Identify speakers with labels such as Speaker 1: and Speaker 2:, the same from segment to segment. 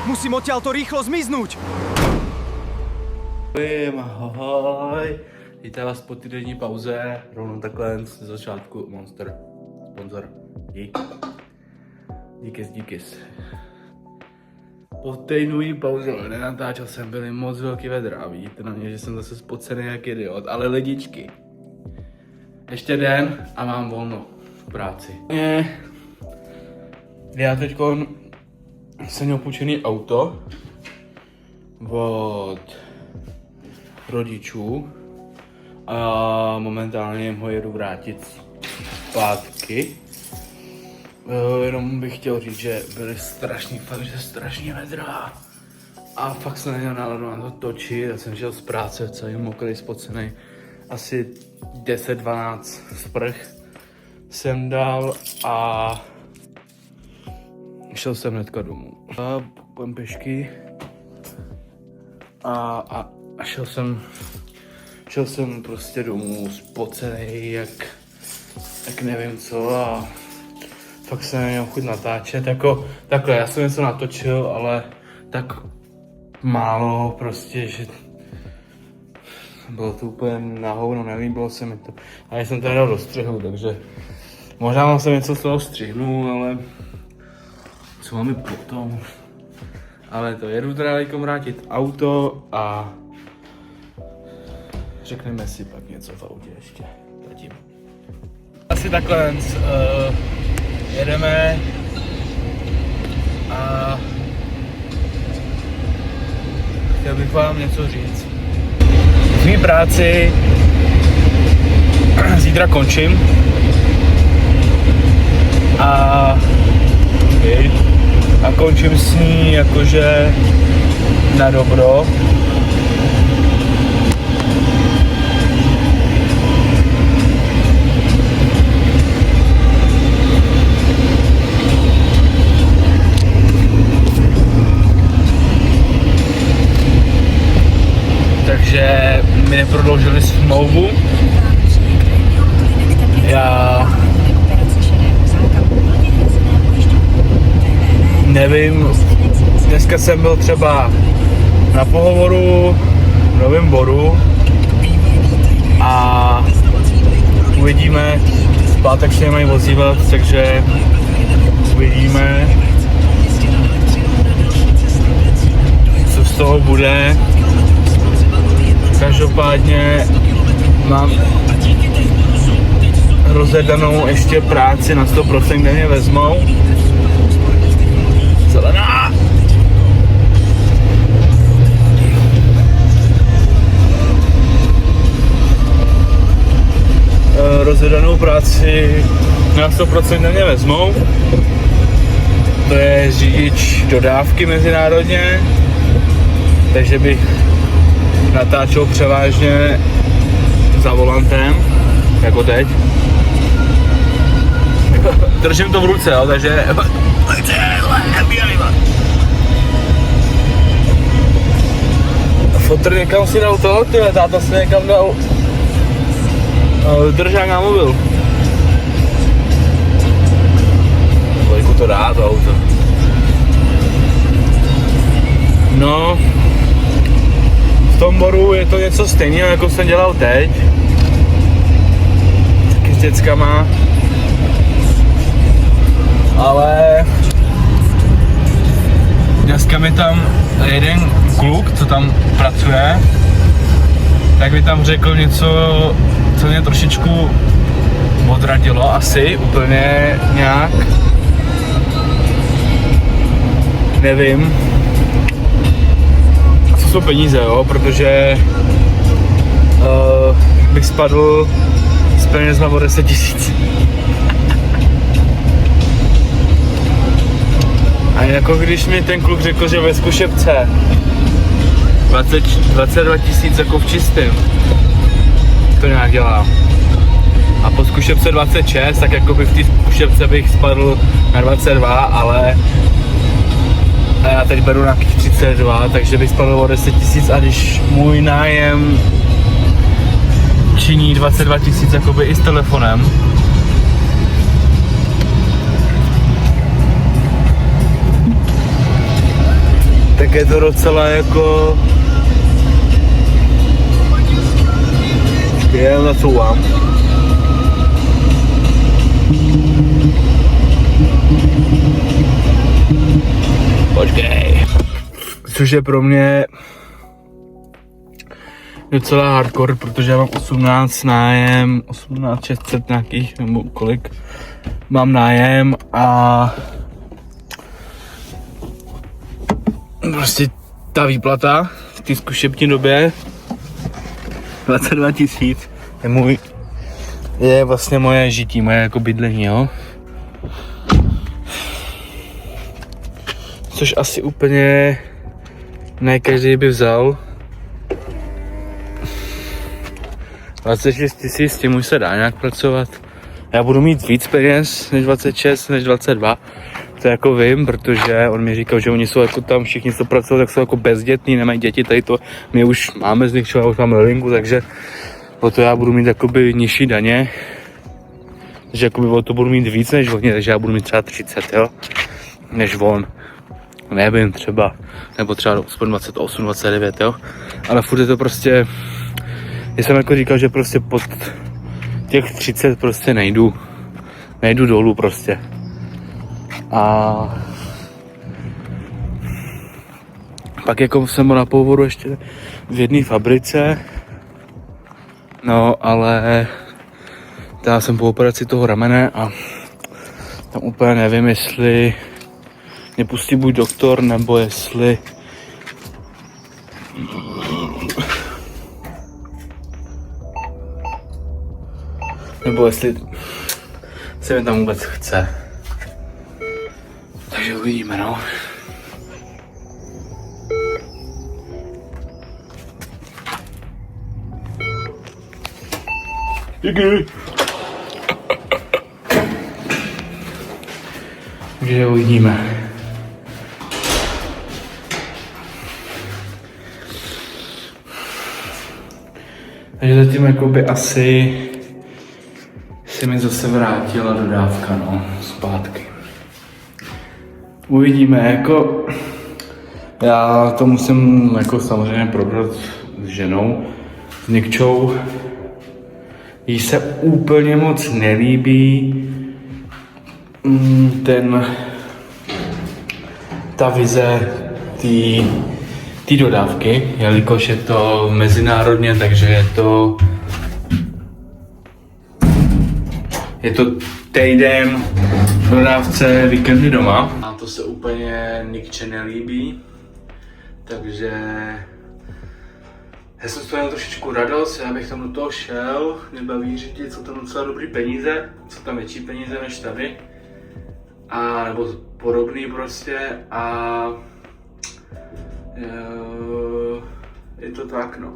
Speaker 1: Musím odtiaľto rýchlo zmiznúť.
Speaker 2: Ahoj. Vítám vás po týdenní pauze. Rovnou takhle z začátku Monster. Sponzor. Dík. Díkys. Po týdnové pauze nenatáčel jsem, byly moc velký vedra a vidíte na mě, že jsem zase spocený jak idiot, ale lidičky. Ještě den a mám volno v práci. Já teďko jsem měl půjčený auto od rodičů a momentálně jim ho jedu vrátit zpátky. Jenom bych chtěl říct, že byly strašně vedra a fakt jsem neměl náladu na to točit. Já jsem šel z práce celý mokrý, spocený, asi 10-12 sprch jsem dal a šel jsem hnedka domů. Půjdem pěšky a šel jsem prostě domů spocený jak nevím co a fakt jsem neměl chuť natáčet, jako takhle, já jsem něco natočil, ale tak málo prostě, že bylo to úplně na hovno, nelíbilo se mi to. A já jsem to dal do střihu, takže možná jsem něco z toho střihnu, ale co máme potom. Ale to jedu teda vrátit auto a řekneme si pak něco v autě ještě zatím. Asi takhle jedeme a chtěl bych vám něco říct. V mý práci zítra končím a končím s ní jakože na dobro. Takže mi neprodloužili smlouvu. Já nevím, dneska jsem byl třeba na pohovoru v Novém Boru a uvidíme, v pátek se nemají ozývat, takže uvidíme, co z toho bude. Každopádně mám rozjedanou ještě práci na 100%, kde mě vezmou. Zelená! Rozjedanou práci na 100% kde mě vezmou. To je řidič dodávky mezinárodně, takže bych natáčel převážně za volantem, jako teď. Držím to v ruce, jo, takže fotr někam si dal to, tyhle, táta si někam dal držák na mobil. Kolik to dá to auto? No, v tom Boru je to něco stejného, jako jsem dělal teď. Taky s dětskama. Ale dneska mi tam jeden kluk, co tam pracuje, tak mi tam řekl něco, co mě trošičku odradilo, asi úplně nějak. Nevím. Co jsou peníze, jo, protože bych spadl s penězma o 10 000. A jako když mi ten kluk řekl, že ve zkušebce 22 000 jako v čistém to nějak dělá. A po zkušebce 26, tak jako by v té zkušebce bych spadl na 22, ale a já teď beru na 32, takže bych spadl o 10 000 a když můj nájem činí 22 000 jakoby i s telefonem, je to docela jako... Já nacouvám. Počkej. Což je pro mě docela hardcore, protože já mám 18 nájem, 18 600 nějakých, nebo kolik mám nájem a prostě ta výplata v té zkušební době 22 000 je vlastně moje žití, moje jako bydlení, jo. Což asi úplně ne každý by vzal. 26 000, s tím už se dá nějak pracovat. Já budu mít víc peněz než 26, než 22. To jako vím, protože on mi říkal, že oni jsou jako tam všichni, co pracují, tak jsou jako bezdětní, nemají děti, tady to my už máme z nich, já už mám linku, takže o to já budu mít jakoby nižší daně. Takže jakoby o to budu mít víc než oni, takže já budu mít třeba 30, jo, než on. Nevím, třeba, nebo třeba 28, 29, jo, ale furt je to prostě, já jsem jako říkal, že prostě pod těch 30 prostě nejdu dolů prostě. A pak jako jsem byl na pohovoru ještě v jedné fabrice, no ale já jsem po operaci toho ramene a tam úplně nevím, jestli mě pustí buď doktor, nebo jestli se mi tam vůbec chce. Takže uvidíme, no. Díky. Takže uvidíme. Takže zatím jakoby asi se mi zase vrátila dodávka, no, zpátky. Uvidíme, jako já to musím jako samozřejmě probrat s ženou, s Nikčou. Jí se úplně moc nelíbí ta vize té dodávky, jelikož je to mezinárodně, takže je to týden v dodávce, víkendy doma. A to se úplně Nikče nelíbí, takže já jsem z toho měl trošičku radost, já bych tam do toho šel, mě baví řídit, jsou tam docela dobrý peníze, jsou tam větší peníze než tady, a nebo podobný prostě, a je to tak, no.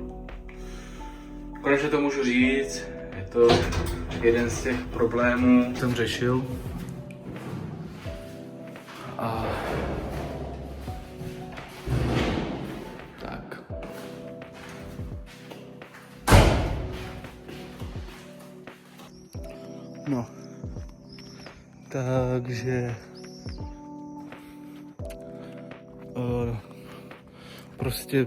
Speaker 2: Konečně to můžu říct, je to jeden z těch problémů, jsem řešil. A tak. No. Takže prostě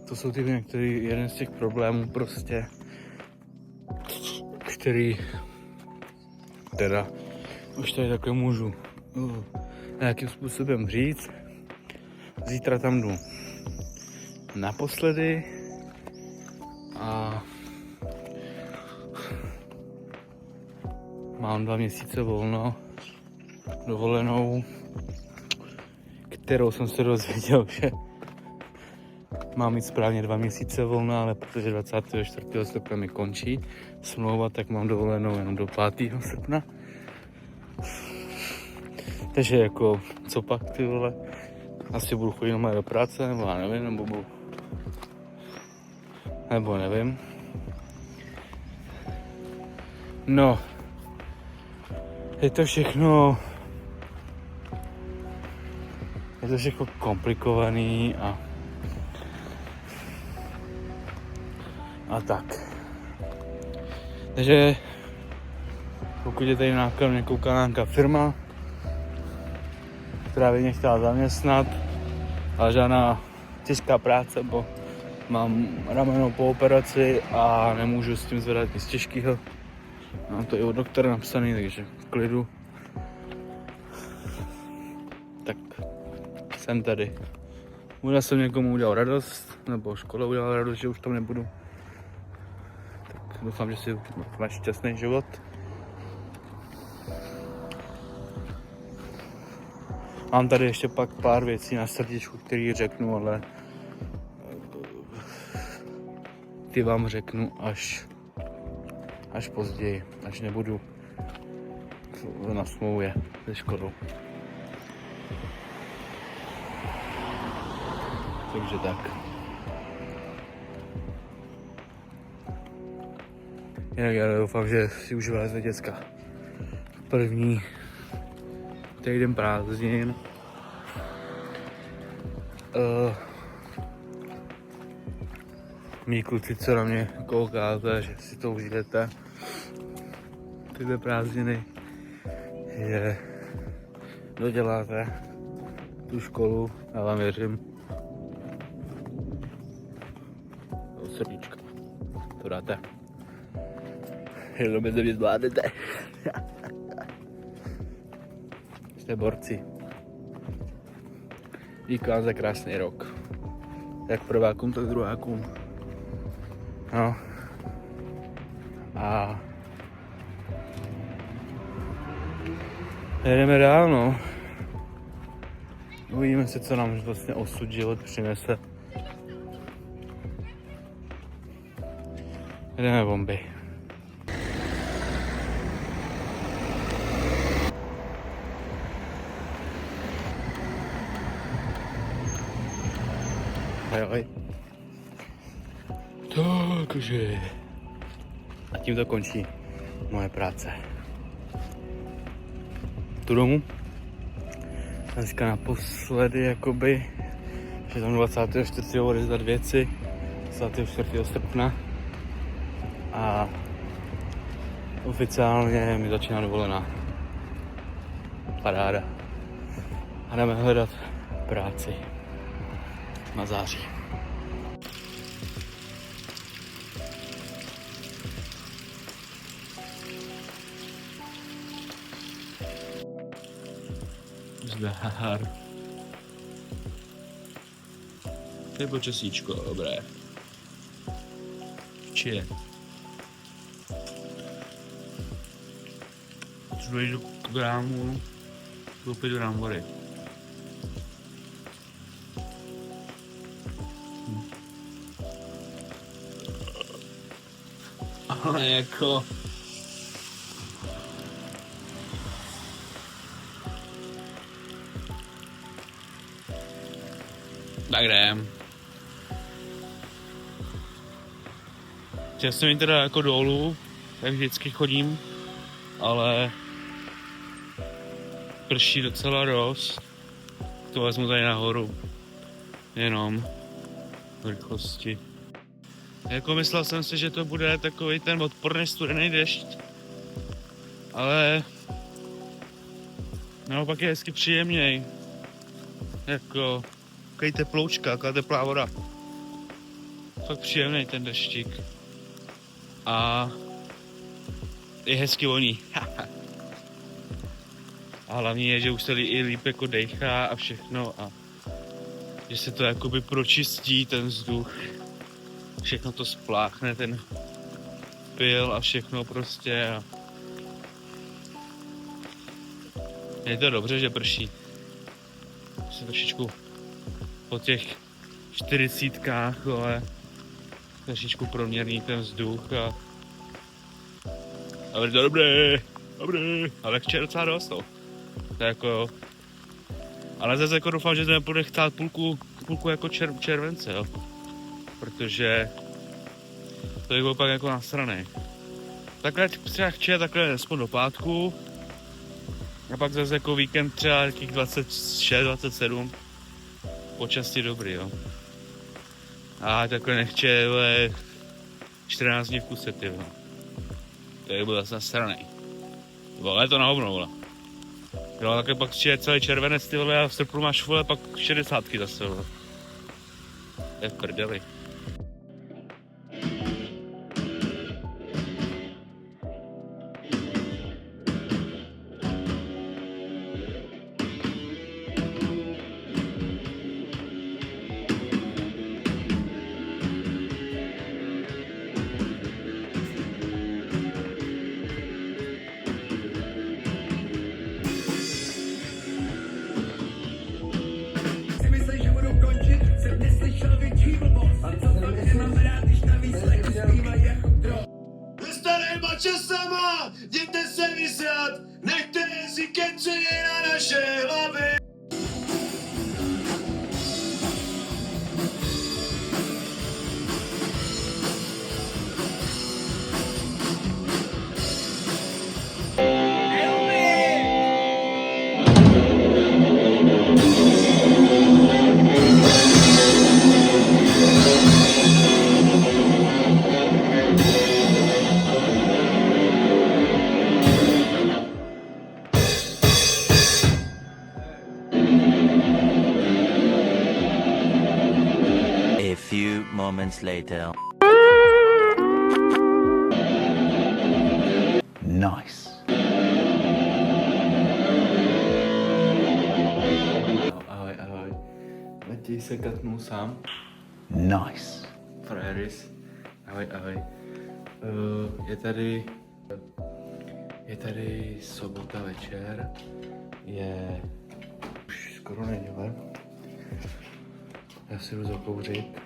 Speaker 2: to jsou ty některý, jeden z těch problémů prostě, který teda už tady takhle můžu nějakým způsobem říct. Zítra tam jdu naposledy a mám 2 měsíce volno, dovolenou, kterou jsem se dozvěděl, že mám mít správně 2 měsíce volna, ale protože 24. srpna mi končí smlouva, tak mám dovolenou jenom do 5. srpna. Takže jako, co pak, ty vole, asi budu chodit do práce, nebo já nevím, nebo nevím. No, je to všechno komplikovaný a tak. Takže pokud je tady nějaká firma, která by mě chtěla zaměstnat, ale žádná těžká práce, bo mám rameno po operaci a nemůžu s tím zvedat nic těžkého. Mám to i od doktora napsaný, takže v klidu. Tak jsem tady. Možná jsem někomu udělal radost, nebo škola udělala radost, že už tam nebudu. Tak doufám, že si máš šťastný život. Mám tady ještě pak pár věcí na srdíčku, které řeknu, ale ty vám řeknu až později, až nebudu na smlouvě se školou. Takže tak. Jinak já doufám, že si užíváte děcka. První týden prázdnin. Mí kluci, co na mě koukáte, že si to užijete. Tyhle prázdniny, že doděláte tu školu, já vám věřím. Do srdíčka. To dáte. Jenom bez mě zvládnete. Jste borci. Díky vám za krásný rok. Jak prvákům, tak druhákům. No. A jedeme dál, no. Uvidíme se, co nám vlastně osud život přinese. Jedeme bomby. Ahoj. Takže. A tím to končí moje práce. Tu domů. Dneska naposledy jakoby, že tam 24. odezdat věci, 24. srpna. A oficiálně mi začíná dovolená. Paráda. A jdeme hledat práci na září. Zdár. Nebo časíčko, dobré. Či jdu k brámu koupit brambory. Ale jako tak jdem. Chtěl jsem jít teda jako dolů, tak vždycky chodím, ale prší docela dost. To vezmu tady nahoru, jenom v rychlosti. Jako myslel jsem si, že to bude takový ten odporný studený dešť, ale naopak je hezky příjemněj. Jako takový teploučka, taková teplá voda. Fakt příjemný ten deštík. A je hezky voní. A hlavně je, že už se i líp jako dejchá a všechno a že se to jakoby pročistí ten vzduch. Všechno to spláchne, ten pyl a všechno prostě. A je to dobře, že prší. Se trošičku po těch 40kách, ale trošičku proměrný ten vzduch a je to dobré, ale lehče docela dost, no. To jako, ale zase jako doufám, že to nebude chtát půlku jako července, jo. Protože to je opak jako nasranej. Takhle třeba chci takhle aspoň do pátku a pak zase jako víkend třeba nějakých 26, 27 počasí dobrý, jo. A takhle nechče 14 dní v kuse, ty jo. To je byl zase nasranej. Vole, to na hovno, vole. Jo, takhle pak je celý červenec, ty vole, a v srpnu máš, vole, pak 60 zase, vole. To je v prdeli.
Speaker 3: Starýma časama, jděte se vysrat, nechte si keci na naše hlavy.
Speaker 4: A few moments later. Nice.
Speaker 2: Ahoj, ahoj. Matěj se katnul sám.
Speaker 4: Nice.
Speaker 2: Frajeris. Ahoj, ahoj. Je tady sobota večer. Je už skoro neděle. Já si jdu zakouřit.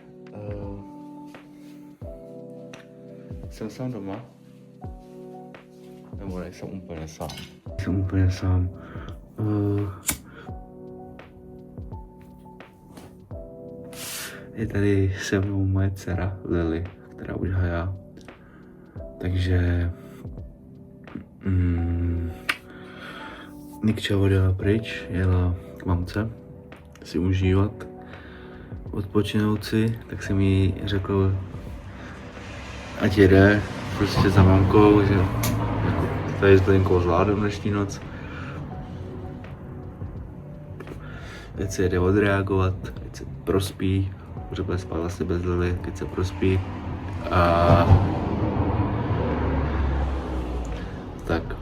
Speaker 2: Jsem sám doma. Nebo nejsem úplně sám. Jsem úplně sám. Je tady se mnou moje dcera Lily, která už hajá. Takže Nikča odjela pryč, jela k mamce si užívat, odpočinout si, tak jsem jí řekl, ať jede prostě za mamkou, že tady s Linkou zvládnu dnešní noc. Teď se jede odreagovat, teď se prospí, protože bude spát vlastně bez Lily, teď se prospí a tak.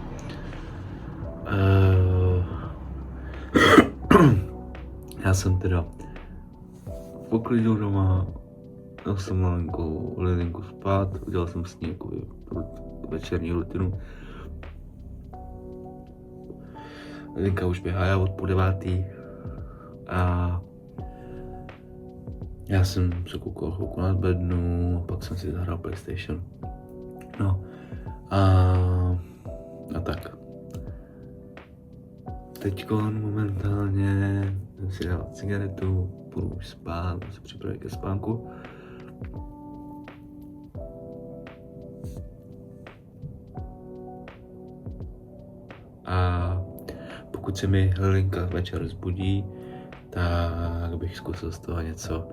Speaker 2: Já jsem teda poklidil doma, dal jsem malinkou Lilinku spát, udělal jsem s ní jako večerní rutinu. Lilinka už běhá od půl 9. A já jsem se koukal chvilku na bednu, pak jsem si zahrál PlayStation. No a tak. Teďko momentálně jsem si dal cigaretu, půjdu už spát, se připravit ke spánku. A pokud se mi Lilinka večer zbudí, tak bych zkusil z toho něco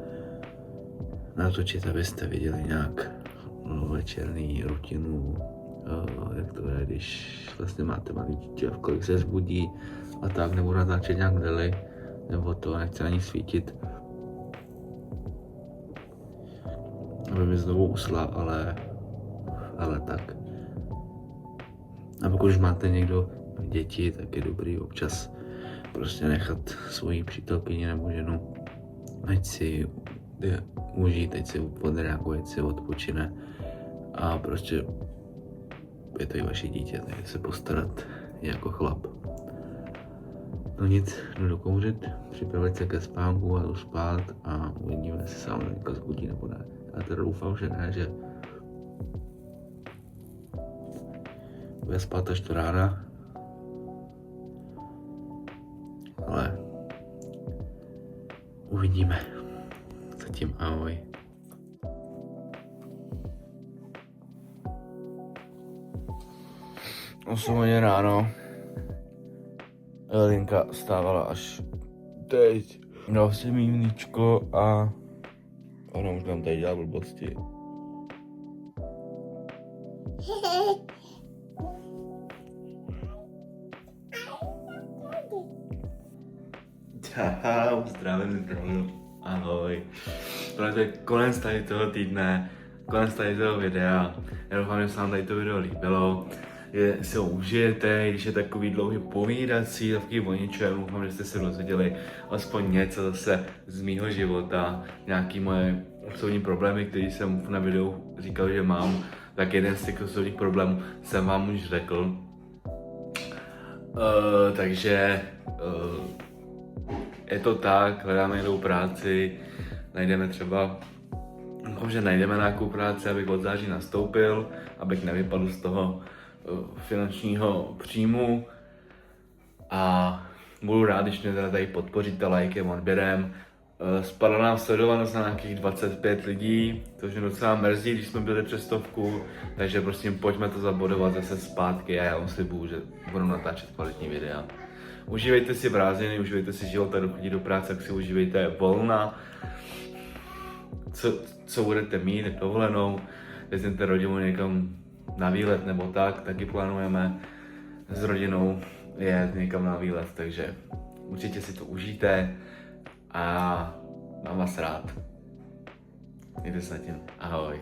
Speaker 2: natočit, abyste viděli nějak večerní rutinu, jak to je, když vlastně máte malý dítě, v kolik se zbudí a tak, nebudu natáčet nějak deli, nebo to nechci ani svítit, aby mi znovu usla, ale tak. A pokud už máte někdo děti, tak je dobrý občas prostě nechat svoji přítelkyni nebo ženu, ať si užít, ať si odreaguje, ať si odpočine a prostě je to i vaše dítě, takže se postarat jako chlap. No nic, jdu dokouřit, připravit se ke spánku a jdu spát a uvidíme, jestli se Lilinka zbudí nebo ne. Já teda doufám, že ne, že bude spát až do rána, ale uvidíme. Zatím ahoj. Osm hodin ráno. Linka stávala až teď. Dal jsem jí mlíčko a ono už nám tady dělá blbosti.
Speaker 3: Haha, zdravím, ahoj. Tohle je konec tady toho týdne, konec tady toho videa. Já doufám, že se vám tady to video líbilo. Si ho užijete, když je takový dlouhý povídací, takový o ničem. Doufám, že jste se dozvěděli aspoň něco zase z mýho života. Nějaký moje osobní problémy, které jsem na videu říkal, že mám. Tak jeden z těch osobních problémů jsem vám už řekl. Takže je to tak, hledáme jinou práci, najdeme třeba, doufám, že najdeme nějakou práci, abych od září nastoupil, abych nevypadl z toho finančního příjmu a budu rád, když mě teda tady podpoříte lajkem, odběrem. Spadla nám sledovanost na nějakých 25 lidí, což mě docela mrzí, když jsme byli přes 100, takže prosím pojďme to zabodovat zase zpátky a já vám slibuju, že budu natáčet kvalitní videa. Užívejte si prázdniny, užívejte si život, a chodí do práce, tak si užívejte volna. Co budete mít, dovolenou, vezměte rodinu někam na výlet nebo tak, taky plánujeme s rodinou jet někam na výlet, takže určitě si to užijte a mám vás rád. Mějte se na tím. Ahoj.